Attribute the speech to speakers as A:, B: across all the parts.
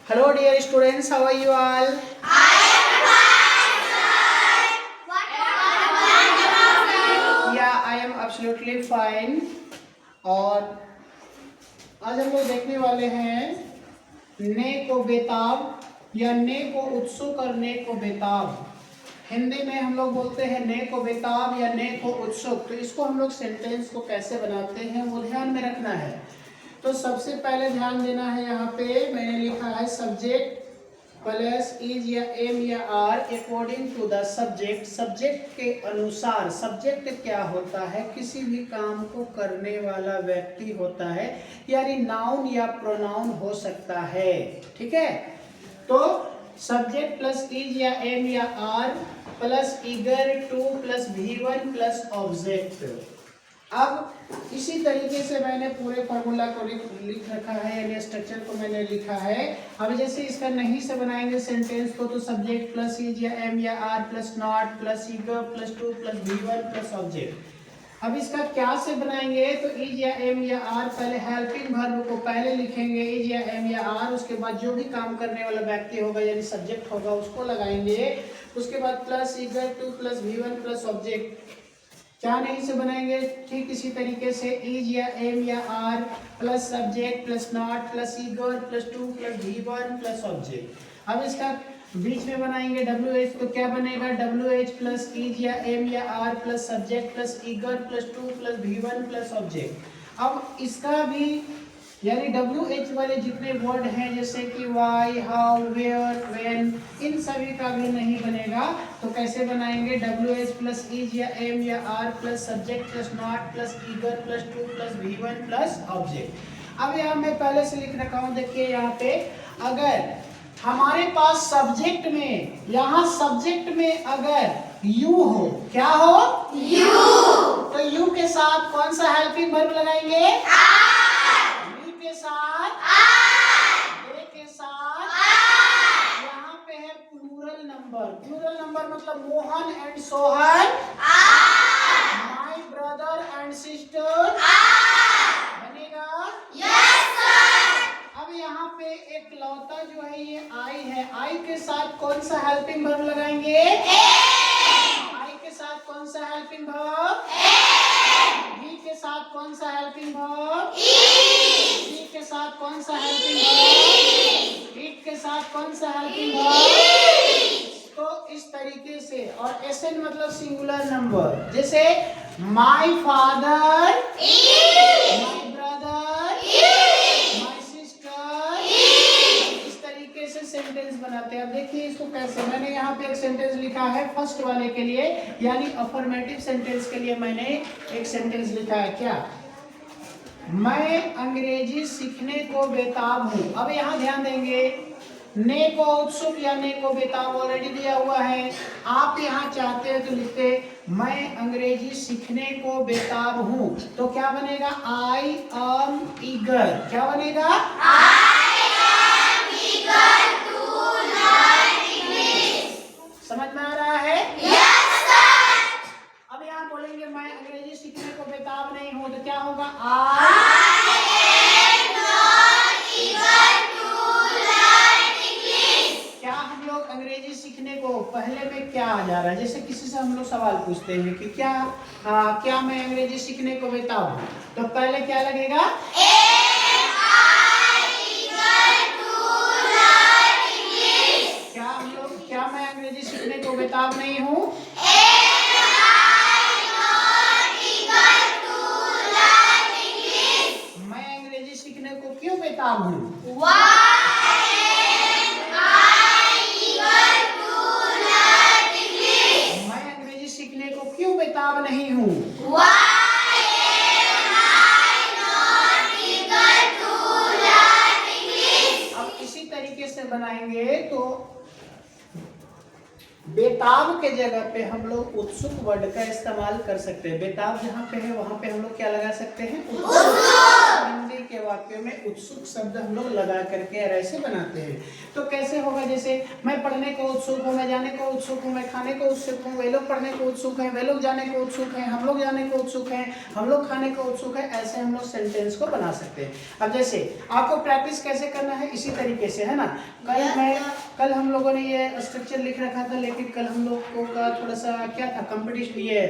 A: Hello dear students, how are you all? Yeah, I am absolutely fine. और आज हम लोग देखने वाले हैं ने को बेताब या ने को उत्सुक और ने को बेताब। हिंदी में हम लोग बोलते हैं ने को बेताब या ने को उत्सुक। तो इसको हम लोग सेंटेंस को कैसे बनाते हैं वो ध्यान में रखना है। तो सबसे पहले ध्यान देना है, यहाँ पे मैंने लिखा है सब्जेक्ट प्लस इज या एम या are according to the subject. Subject के अनुसार, सब्जेक्ट क्या होता है? किसी भी काम को करने वाला व्यक्ति होता है, यानी नाउन या प्रोनाउन हो सकता है। ठीक है, तो सब्जेक्ट प्लस इज या एम या are plus eager to plus V1 plus object. अब इसी तरीके से मैंने पूरे फॉर्मूला को लिख रखा है, यानी स्ट्रक्चर को मैंने लिखा है। अब जैसे इसका नहीं से बनाएंगे सेंटेंस को, तो सब्जेक्ट प्लस इज या एम या are plus not plus eager plus to plus V1 plus object. अब इसका क्या से बनाएंगे, तो इज या एम या आर, पहले हेल्पिंग वर्ब को पहले लिखेंगे इज या एम या आर, उसके बाद जो भी काम करने वाला व्यक्ति होगा यानी सब्जेक्ट होगा उसको लगाएंगे। उसके बाद plus eager to plus V1 plus object. क्या नहीं से बनाएंगे, ठीक इसी तरीके से इज या एम या are plus subject plus not plus eager plus to plus V1 plus object. अब इसका बीच में बनाएंगे WH, तो क्या बनेगा WH प्लस इज या एम या are plus subject plus eager plus to plus V1 plus object. अब इसका भी यानी WH वाले जितने वर्ड हैं जैसे कि वाई, हाउ, वेयर, व्हेन, इन सभी का भी नहीं बनेगा। तो कैसे बनाएंगे, WH प्लस इज या एम या are plus subject plus not plus eager plus to plus V1 plus object. अब यहाँ मैं पहले से लिख रखा हूँ, देखिए यहाँ पे अगर हमारे पास सब्जेक्ट में, यहाँ सब्जेक्ट में अगर यू हो, क्या हो यू, तो यू के साथ कौन सा हेल्पिंग वर्ब लगाएंगे, के साथ ए के साथ यहाँ पे है प्लूरल नंबर। प्लूरल नंबर मतलब Mohan and Sohan, my brother and sister बनेगा। Yes sir. अब यहाँ पे एक लौता जो है ये आई है, आई के साथ कौन सा हेल्पिंग वर्ब लगाएंगे, आई के साथ कौन सा हेल्पिंग वर्ब, भी के साथ कौन सा हेल्पिंग वर्ब, के साथ कौन सा हेल्पिंग वर्ब, इट के साथ कौन सा हेल्पिंग वर्ब। तो इस तरीके से, और एसएन मतलब सिंगुलर नंबर, जैसे my father, my brother, my sister, इस तरीके से सेंटेंस बनाते हैं। अब देखिए इसको कैसे, मैंने यहाँ पे एक सेंटेंस लिखा है फर्स्ट वाले के लिए, यानी अफर्मेटिव सेंटेंस के लिए मैंने एक सेंटेंस लिखा है। क्या, मैं अंग्रेजी सीखने को बेताब हूँ। अब यहाँ ध्यान देंगे, ने को उत्सुक या ने को बेताब ऑलरेडी दिया हुआ है। आप यहाँ चाहते हैं तो लिखते मैं अंग्रेजी सीखने को बेताब हूँ, तो क्या बनेगा, आई एम ईगर। क्या बनेगा, I am eager to learn English. समझ में आ रहा है? Yes sir. अब यहाँ बोलेंगे मैं अंग्रेजी सीखने को बेताब नहीं हूँ, तो क्या होगा, I am not eager to learn English. क्या हम लोग अंग्रेजी सीखने को पहले में क्या आ जा रहा है, जैसे किसी से हम लोग सवाल पूछते हैं कि क्या मैं अंग्रेजी सीखने को बेताब हूँ, तो पहले क्या लगेगा, क्या मैं अंग्रेजी सीखने को बेताब नहीं हूँ, मैं अंग्रेजी सीखने को क्यों बेताब हूँ, मैं अंग्रेजी सीखने को क्यों बेताब नहीं हूँ, अब इसी तरीके से बनाएंगे तो बेताब के जगह पे हम लोग उत्सुक वर्ड का इस्तेमाल कर सकते हैं। बेताब जहाँ पे है वहाँ पे हम लोग क्या लगा सकते हैं, उत्सुक। हिंदी के वाक्यों में उत्सुक शब्द हम लोग लगा करके और ऐसे बनाते हैं। तो कैसे होगा, जैसे मैं पढ़ने को उत्सुक हूँ, मैं जाने को उत्सुक हूँ, मैं खाने को उत्सुक हूँ, वे लोग पढ़ने को उत्सुक हैं, वे लोग जाने को उत्सुक हैं, हम लोग जाने को उत्सुक हैं, हम लोग खाने को उत्सुक हैं, ऐसे हम लोग सेंटेंस को बना सकते हैं। अब जैसे आपको प्रैक्टिस कैसे करना है, इसी तरीके से, है ना। कल हम लोगों ने ये स्ट्रक्चर लिख रखा था, लेकिन कल हम लोगों का थोड़ा सा क्या था, कंपटीशन, ये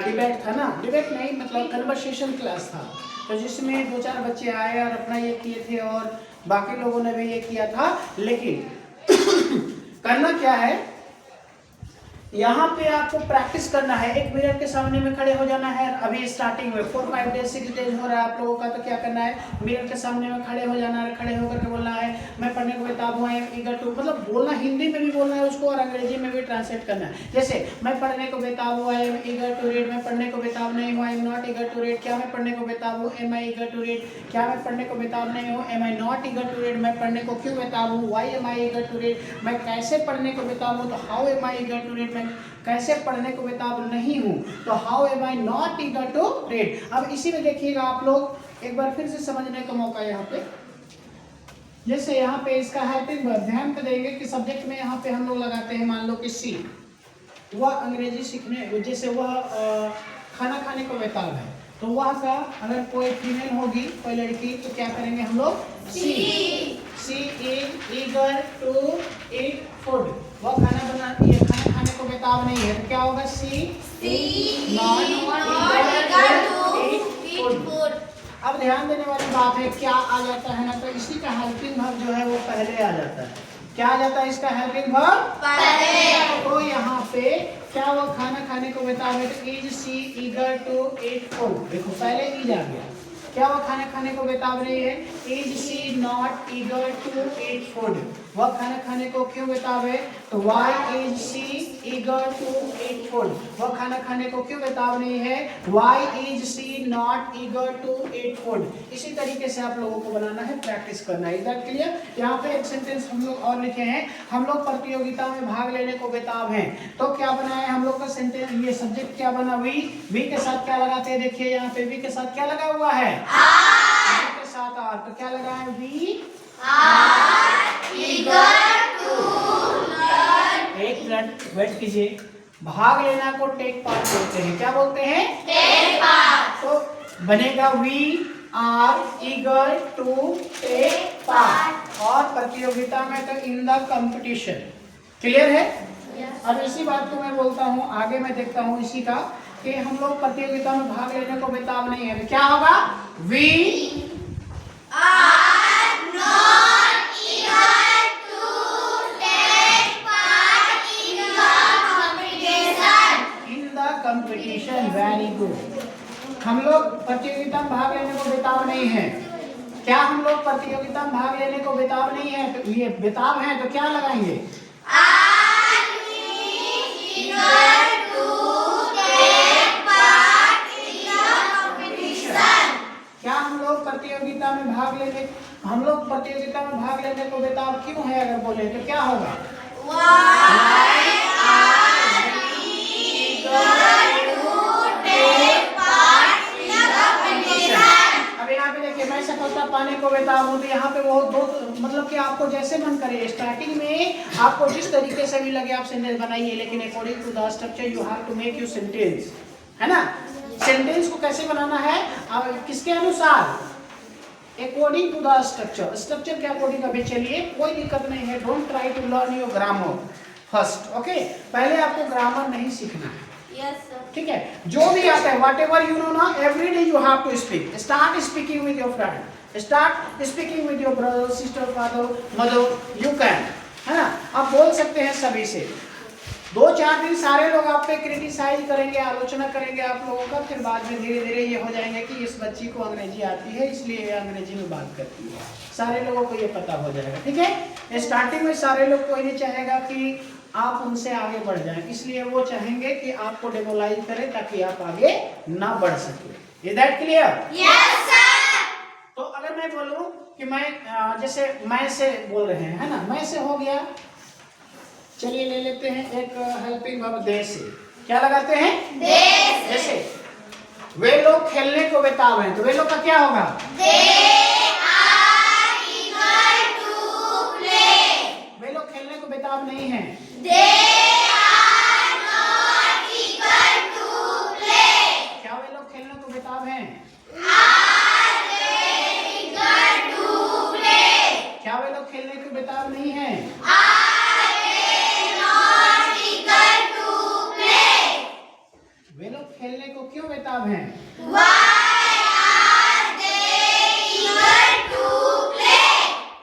A: डिबेट था ना, डिबेट नहीं मतलब कन्वर्सेशन क्लास था, तो जिसमें 2-4 बच्चे आए और अपना ये किए थे और बाकी लोगों ने भी ये किया था। लेकिन करना क्या है, यहाँ पे आपको प्रैक्टिस करना है, एक मिरर के सामने में खड़े हो जाना है। अभी स्टार्टिंग में 4-5 डेज 6 डेज हो रहा है आप लोगों का, तो क्या करना है, मिरर के सामने में खड़े हो जाना है, खड़े होकर के बोलना है मैं पढ़ने को बेताब हूँ, आई एम ईगर टू, मतलब बोलना हिंदी में भी बोलना है उसको और अंग्रेजी में भी ट्रांसलेट करना है। जैसे मैं पढ़ने को बेताब हूँ, I am eager to read, मैं पढ़ने को बेताब नहीं हूँ, I am not eager to read, क्या मैं पढ़ने को बेताब हूँ, am I eager to read, क्या मैं पढ़ने को बेताब नहीं हूँ, am I not eager to read, मैं पढ़ने को क्यों बेताब हूँ, why am I eager to read, मैं कैसे पढ़ने को बेताब हूँ, तो how am I eager to read, मैं कैसे पढ़ने को बेताब नहीं हूँ, तो how am I not eager to read. अब इसी में देखिएगा आप लोग, एक बार फिर से समझने का मौका यहाँ पे, जैसे यहाँ पे इसका हेल्पिंग वर्ब ध्यान पे देंगे कि सब्जेक्ट में यहाँ पे हम लोग लगाते हैं, मान लो कि सी, वह अंग्रेजी सीखने, जैसे वह खाना खाने को बेताब है, तो वह का अगर कोई फीमेल होगी, कोई लड़की, तो क्या करेंगे हम लोग, she is eager to eat food, वह खाना खाने को बेताब नहीं है, तो क्या होगा, she not eager to eat food. अब ध्यान देने वाली बात है, क्या आ जाता है ना, तो इसी का हेल्पिंग वर्ब जो है वो पहले आ जाता है। क्या आ जाता है इसका हेल्पिंग वर्ब पहले। तो यहाँ पे क्या वो खाना खाने को बेताब है, तो is she eager to eat food, देखो पहले इज आ गया। क्या वो खाना खाने को बेताब नहीं है, is she not eager to eat food, वह खाना खाने को क्यों बेताब है, तो why is she eager to eat food, वह खाना खाने को क्यों बेताब नहीं है, why is she not eager to eat food. इसी तरीके से आप लोगों को बनाना है, प्रैक्टिस करना है। Is that clear. यहाँ पे एक सेंटेंस हम लोग और लिखे हैं, हम लोग प्रतियोगिता में भाग लेने को बेताब हैं, तो क्या बना है हम लोग का सेंटेंस, ये सब्जेक्ट क्या बना, वी के साथ क्या लगाते हैं, देखिए यहाँ पे वी के साथ क्या लगा हुआ है, आर के साथ आर, तो क्या लगा है, we are eager to learn. एक मिनट वेट कीजिए, भाग लेना को टेक पार्ट बोलते हैं, क्या बोलते हैं, टेक पार्ट, तो बनेगा we are eager to take part, और प्रतियोगिता में तो इन द कंपटीशन। क्लियर है। अब इसी बात को मैं बोलता हूँ, आगे मैं देखता हूँ इसी का, कि हम लोग प्रतियोगिता में भाग लेने को बेताब नहीं है, तो क्या होगा, we are not eager to take part in the competition. In the competition, very good. हम लोग प्रतियोगिता में भाग लेने को बेताब नहीं है। क्या हम लोग प्रतियोगिता में भाग लेने को बेताब नहीं है, तो ये बेताब है, तो क्या लगाएंगे, क्या हम लोग प्रतियोगिता में भाग लेने, हम लोग प्रतियोगिता में भाग लेने को बेताब क्यों है, अगर बोले तो क्या होगा, अब यहाँ पे देखिए, मैं सफलता पाने को बेताब हूँ, तो यहाँ पे वो दो, मतलब कि आपको जैसे मन करे, स्टार्टिंग में आपको जिस तरीके से भी लगे आप सेंटेंस बनाइए, लेकिन according to the structure you have to make you sentence, है ना। सेंटेंस को कैसे बनाना है, अब किसके अनुसार, according to the structure, structure के अकॉर्डिंग। अभी चलिए, कोई दिक्कत नहीं है, don't try to learn your grammar first, okay. पहले आपको ग्रामर नहीं सीखना है, ठीक है। जो भी आता है, वट एवर यू नो ना, every day you have to speak, start speaking with your friend, start speaking with your brother sister father mother, you can, है ना। आप बोल सकते हैं सभी से, 2-4 दिन सारे लोग आप पे क्रिटिसाइज करेंगे, आलोचना करेंगे आप लोगों का, फिर बाद में धीरे धीरे ये हो जाएंगे कि इस बच्ची को अंग्रेजी आती है, इसलिए ये अंग्रेजी में बात करती है, सारे लोगों को ये पता हो जाएगा, ठीक है। स्टार्टिंग में सारे लोग कोई नहीं चाहेगा कि आप उनसे आगे बढ़ जाएं, इसलिए वो चाहेंगे कि आपको डेमोलाइज करें ताकि आप आगे ना बढ़ सके। Is that clear? Yes sir. तो अगर मैं बोलूं कि मैं, जैसे मैं से बोल रहे हैं, है ना, मैं से हो गया, चलिए ले लेते हैं एक हेल्पिंग वर्ब दे से, क्या लगाते हैं, दे से। जैसे वे लोग खेलने को बेताब हैं, तो वे लोग का क्या होगा? वे लोग खेलने को बेताब नहीं हैं। क्या वे लोग खेलने को बेताब हैं? क्या वे लोग खेलने को बेताब नहीं हैं? वे लोग खेलने को क्यों बेताब हैं?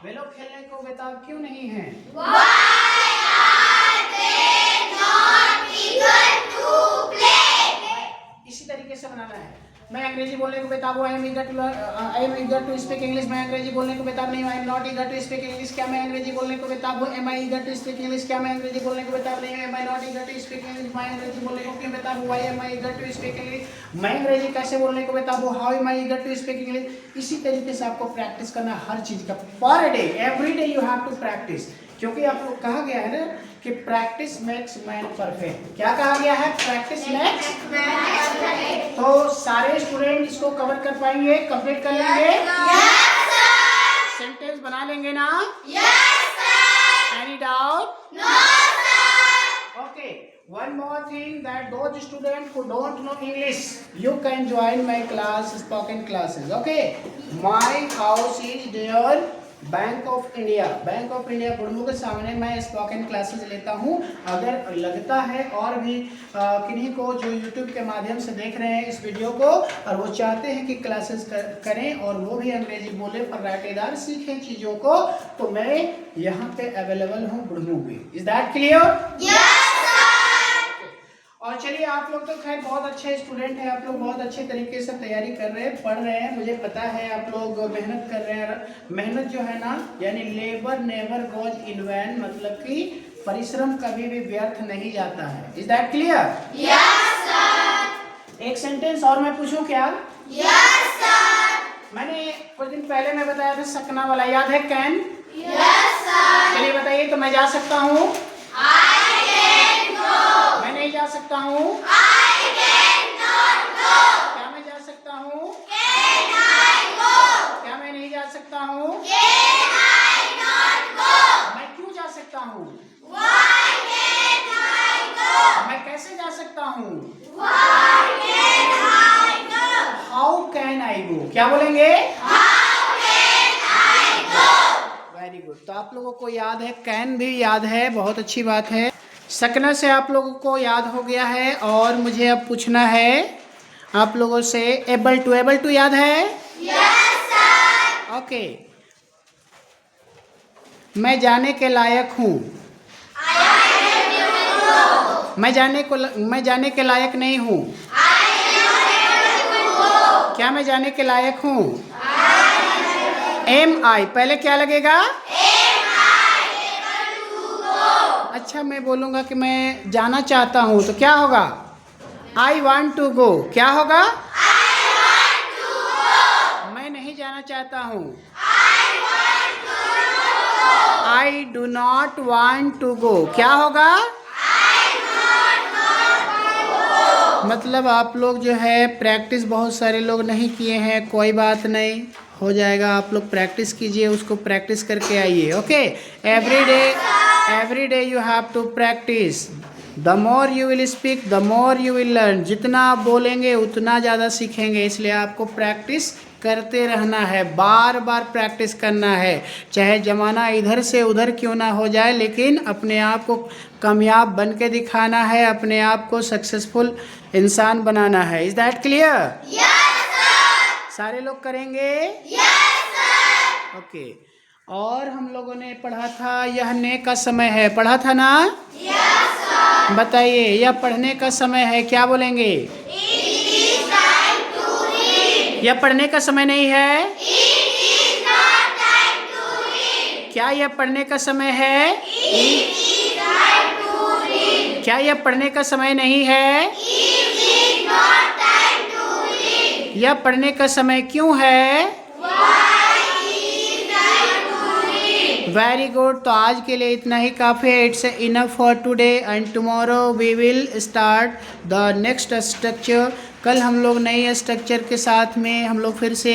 A: वे लोग खेलने को बेताब क्यों नहीं हैं? इसी तरीके से बनाना है। मैं अंग्रेजी बोलने को बेताब हूँ, I am eager to speak English. मैं अंग्रेजी बोलने को बेताब नहीं हूँ, I am not eager to speak English. क्या मैं अंग्रेजी बोलने को बेताब हूँ? Am I eager to speak English. क्या मैं अंग्रेजी बोलने को बेताब नहीं हूँ, am I not eager to speak English. मैं अंग्रेजी बोलने को क्यों बेताब हूँ? Why am I eager to speak English. मैं अंग्रेजी कैसे बोलने को बेताब हूँ? How am I eager to speak English. इसी तरीके से आपको प्रैक्टिस करना हर चीज का, per day, every day you have to practise, क्योंकि आपको कहा गया है ना कि प्रैक्टिस मेक्स मैन परफेक्ट। क्या कहा गया है? Practice makes man perfect. तो सारे स्टूडेंट इसको कवर कर पाएंगे, कंप्लीट कर लेंगे? Yes sir. सेंटेंस बना लेंगे ना? Yes sir. Any doubt? No sir. Okay, one more thing, that those students who don't know English, you can join my class, spoken classes. Okay, my house is near bank of India. Bank of India Budhmu के सामने मैं spoken classes लेता हूँ। अगर लगता है और भी किन्हीं को जो यूट्यूब के माध्यम से देख रहे हैं इस वीडियो को और वो चाहते हैं कि क्लासेस करें और वो भी अंग्रेजी बोले, फर्राटेदार सीखें चीज़ों को, तो मैं यहाँ पे अवेलेबल हूँ बुढ़मू भी। Is that clear? यस। और चलिए, आप लोग तो खैर बहुत अच्छे स्टूडेंट हैं, आप लोग बहुत अच्छे तरीके से तैयारी कर रहे हैं, पढ़ रहे हैं, मुझे पता है आप लोग मेहनत कर रहे हैं। मेहनत जो है ना, यानी labour never goes in vain, मतलब कि परिश्रम कभी भी व्यर्थ नहीं जाता है। Is that clear? Yes sir. एक सेंटेंस और मैं पूछूं क्या? Yes sir. मैंने कुछ दिन पहले मैं बताया था सकना वाला, याद है? कैन? Yes sir. चलिए बताइए, तो मैं जा सकता हूँ? मैं नहीं जा सकता हूँ? I cannot go। क्या मैं जा सकता हूँ? Can I go? क्या मैं नहीं जा सकता हूँ? Can I not go? मैं क्यों जा सकता हूँ? Why can I go? मैं कैसे जा सकता हूँ? Why can I go? How can I go? क्या बोलेंगे? How can I go? Very good. तो आप लोगों को याद है, कैन भी याद है, बहुत अच्छी बात है। सकना से आप लोगों को याद हो गया है और मुझे अब पूछना है आप लोगों से, एबल टू याद है? Yes sir. ओके, मैं जाने के लायक हूँ। मैं जाने के लायक नहीं हूँ। क्या मैं जाने के लायक हूँ? एम आई, पहले क्या लगेगा? अच्छा, मैं बोलूँगा कि मैं जाना चाहता हूँ, तो क्या होगा? I want to go. क्या होगा? I want to go. मैं नहीं जाना चाहता हूँ। I want to go. I do not want to go. क्या होगा? I do not go. मतलब आप लोग जो है प्रैक्टिस बहुत सारे लोग नहीं किए हैं, कोई बात नहीं, हो जाएगा। आप लोग प्रैक्टिस कीजिए, उसको प्रैक्टिस करके आइए। Okay, every day you have to practice. The more you will speak, the more you will learn. जितना आप बोलेंगे उतना ज़्यादा सीखेंगे, इसलिए आपको प्रैक्टिस करते रहना है, बार बार प्रैक्टिस करना है। चाहे ज़माना इधर से उधर क्यों ना हो जाए, लेकिन अपने आप को कामयाब बन के दिखाना है, अपने आप को सक्सेसफुल इंसान बनाना है। Is that clear? Yes sir. सारे लोग करेंगे? Yes sir. ओके, और हम लोगों ने पढ़ा था यह ने का समय है, पढ़ा था ना? Yes sir. बताइए, यह पढ़ने का समय है, क्या बोलेंगे? It is time to read। यह पढ़ने का समय नहीं है? It is not time to read। क्या यह पढ़ने का समय है? It is time to read। क्या यह पढ़ने का समय नहीं है? It is not time to read। यह पढ़ने का समय क्यों है? Very good. तो आज के लिए इतना ही काफ़ी है। It's enough for today and tomorrow we will start the next structure. कल हम लोग नए स्ट्रक्चर के साथ में हम लोग फिर से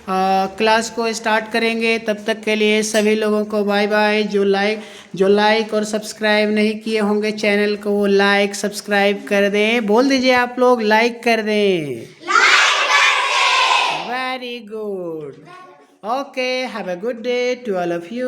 A: क्लास को स्टार्ट करेंगे। तब तक के लिए सभी लोगों को बाय बाय। जो लाइक और सब्सक्राइब नहीं किए होंगे चैनल को, वो लाइक सब्सक्राइब कर दें। बोल दीजिए आप लोग, लाइक कर दें। Very good. Okay, have a good day to all of you.